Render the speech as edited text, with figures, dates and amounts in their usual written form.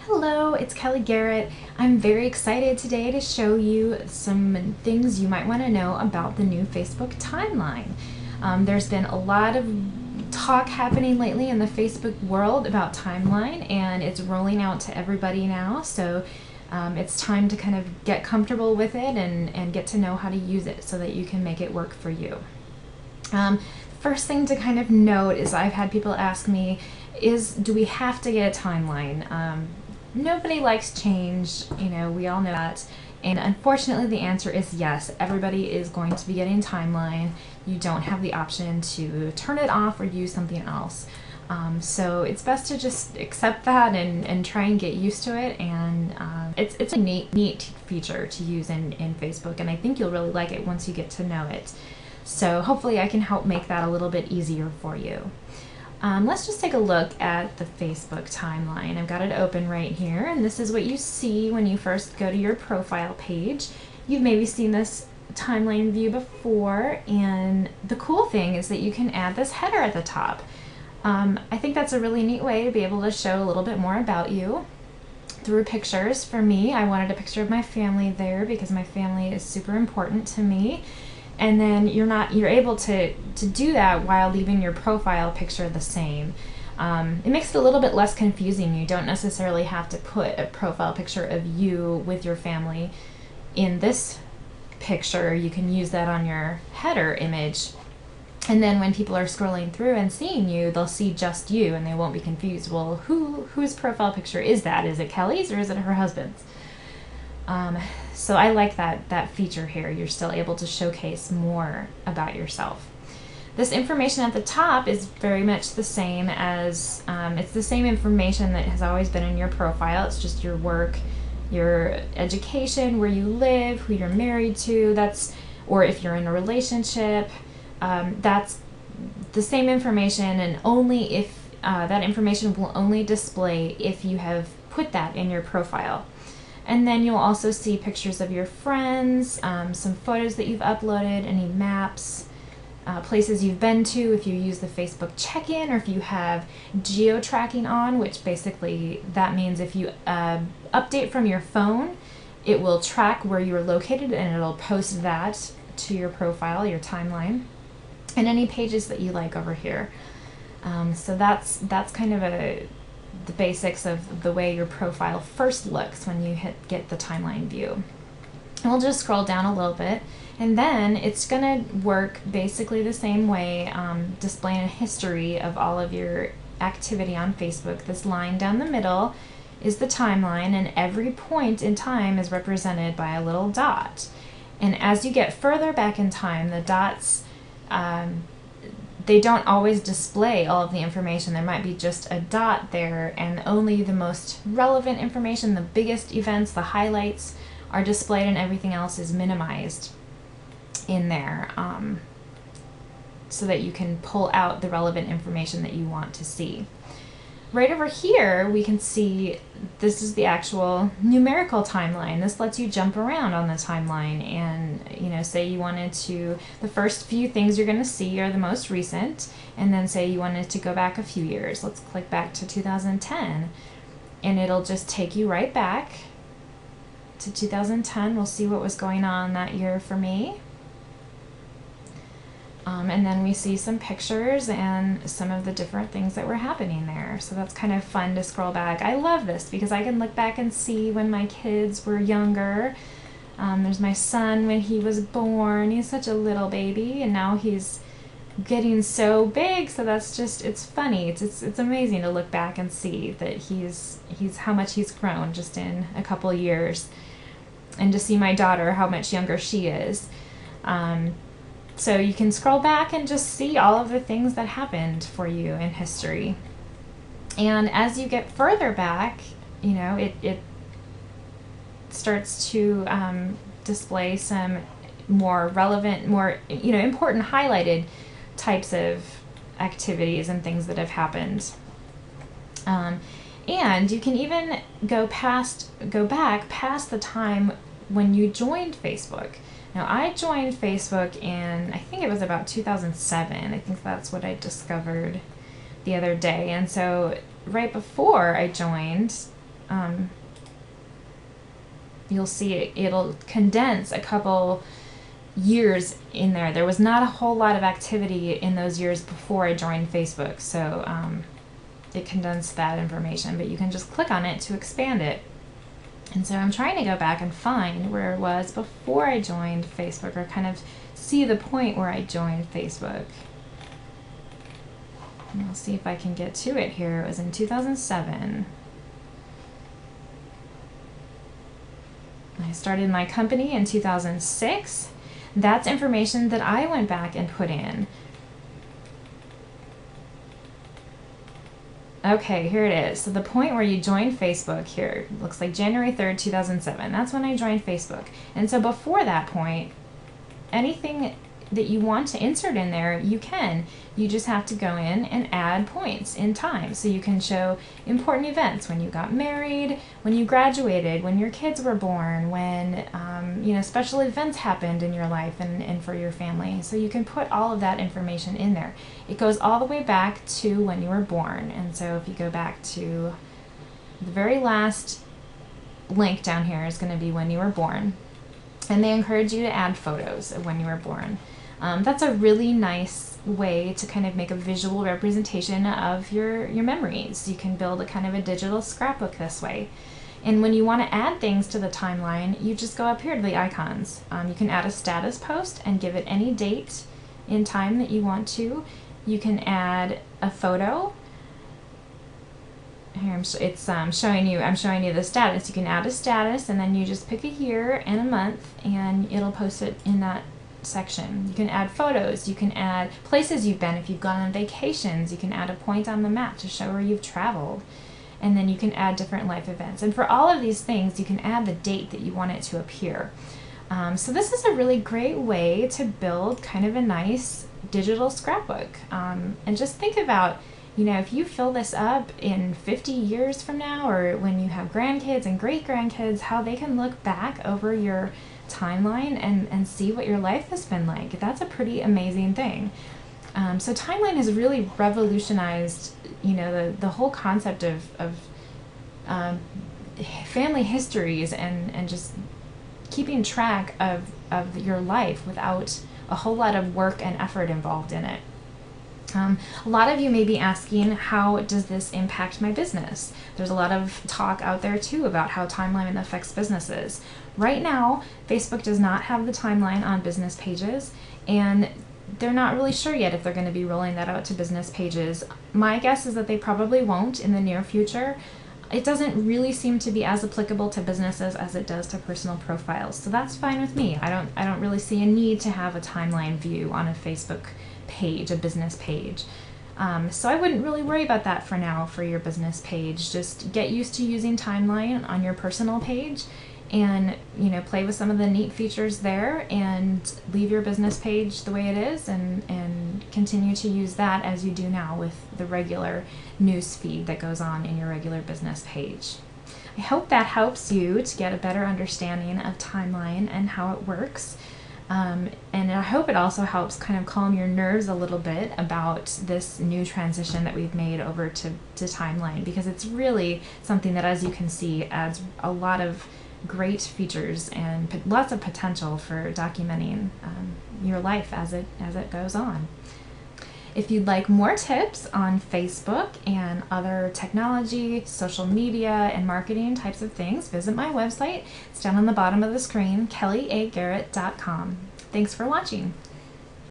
Hello, it's Kelly Garrett. I'm very excited today to show you some things you might want to know about the new Facebook timeline. There's been a lot of talk happening lately in the Facebook world about timeline, and it's rolling out to everybody now. So it's time to kind of get comfortable with it and get to know how to use it so that you can make it work for you. First thing to kind of note is I've had people ask me, do we have to get a timeline? Nobody likes change, we all know that. And unfortunately, the answer is yes. Everybody is going to be getting timeline. You don't have the option to turn it off or use something else. So it's best to just accept that and try and get used to it. And it's a neat feature to use in Facebook, and I think you'll really like it once you get to know it. So hopefully I can help make that a little bit easier for you. Let's just take a look at the Facebook timeline. I've got it open right here, and this is what you see when you first go to your profile page. You've maybe seen this timeline view before, and the cool thing is that you can add this header at the top. I think that's a really neat way to be able to show a little bit more about you through pictures. For me, I wanted a picture of my family there because my family is super important to me. And then you're able to do that while leaving your profile picture the same. It makes it a little bit less confusing. You don't necessarily have to put a profile picture of you with your family in this picture. You can use that on your header image. And then when people are scrolling through and seeing you, they'll see just you and they won't be confused. Well, whose profile picture is that? Is it Kelly's or is it her husband's? So I like that feature here. You're still able to showcase more about yourself. This information at the top is very much the same as, it's the same information that has always been in your profile. It's just your work, your education, where you live, who you're married to, or if you're in a relationship. That's the same information, and only if that information will only display if you have put that in your profile. And then you'll also see pictures of your friends, some photos that you've uploaded, any maps, places you've been to if you use the Facebook check-in, or if you have geo-tracking on, which basically that means if you update from your phone, it will track where you're located and it'll post that to your profile, your timeline, and any pages that you like over here. So that's kind of the basics of the way your profile first looks when you get the timeline view. And we'll just scroll down a little bit, and then it's going to work basically the same way, displaying a history of all of your activity on Facebook. This line down the middle is the timeline, and every point in time is represented by a little dot. And as you get further back in time, the dots they don't always display all of the information. There might be just a dot there, and only the most relevant information, the biggest events, the highlights are displayed, and everything else is minimized in there, so that you can pull out the relevant information that you want to see. Right over here, we can see this is the actual numerical timeline. This lets you jump around on the timeline and, say you wanted to, the first few things you're going to see are the most recent, and then say you wanted to go back a few years. Let's click back to 2010, and it'll just take you right back to 2010. We'll see what was going on that year for me. And then we see some pictures and some of the different things that were happening there. So that's kind of fun to scroll back. I love this because I can look back and see when my kids were younger. There's my son when he was born. He's such a little baby, and now he's getting so big. So that's just, it's funny. It's amazing to look back and see that he's how much he's grown just in a couple years, and to see my daughter how much younger she is. So you can scroll back and just see all of the things that happened for you in history. And as you get further back, it starts to display some more relevant, more important highlighted types of activities and things that have happened. And you can even go back past the time when you joined Facebook. Now, I joined Facebook in, I think it was about 2007. I think that's what I discovered the other day. And so right before I joined, you'll see it'll condense a couple years in there. There was not a whole lot of activity in those years before I joined Facebook, so it condensed that information, but you can just click on it to expand it. And so I'm trying to go back and find where it was before I joined Facebook, or kind of see the point where I joined Facebook. And I'll see if I can get to it here. It was in 2007. I started my company in 2006. That's information that I went back and put in. Okay, here it is. So the point where you joined Facebook here, looks like January 3rd, 2007. That's when I joined Facebook. And so before that point, anything that you want to insert in there, you can. You just have to go in and add points in time. So you can show important events, when you got married, when you graduated, when your kids were born, when special events happened in your life and for your family. So you can put all of that information in there. It goes all the way back to when you were born. And so if you go back to the very last link down here is going to be when you were born. And they encourage you to add photos of when you were born. That's a really nice way to kind of make a visual representation of your memories. You can build a kind of a digital scrapbook this way. And when you want to add things to the timeline, you just go up here to the icons. You can add a status post and give it any date in time that you want to. You can add a photo. Here I'm showing you the status. You can add a status, and then you just pick a year and a month, and it'll post it in that section. You can add photos. You can add places you've been. If you've gone on vacations, you can add a point on the map to show where you've traveled. And then you can add different life events. And for all of these things, you can add the date that you want it to appear. So this is a really great way to build kind of a nice digital scrapbook. And just think about, if you fill this up in 50 years from now, or when you have grandkids and great-grandkids, how they can look back over your timeline and see what your life has been like. That's a pretty amazing thing. So timeline has really revolutionized, the whole concept of family histories and just keeping track of your life without a whole lot of work and effort involved in it. A lot of you may be asking, how does this impact my business? There's a lot of talk out there too about how timeline affects businesses. Right now, Facebook does not have the timeline on business pages, and they're not really sure yet if they're going to be rolling that out to business pages. My guess is that they probably won't in the near future. It doesn't really seem to be as applicable to businesses as it does to personal profiles, so that's fine with me. I don't really see a need to have a timeline view on a Facebook page, a business page. So I wouldn't really worry about that for now for your business page. Just get used to using timeline on your personal page, and play with some of the neat features there, and leave your business page the way it is, and continue to use that as you do now with the regular news feed that goes on in your regular business page. I hope that helps you to get a better understanding of timeline and how it works. And I hope it also helps kind of calm your nerves a little bit about this new transition that we've made over to timeline, because it's really something that, as you can see, adds a lot of great features and lots of potential for documenting your life as it goes on. If you'd like more tips on Facebook and other technology, social media, and marketing types of things, visit my website. It's down on the bottom of the screen, kellyagarrett.com. Thanks for watching.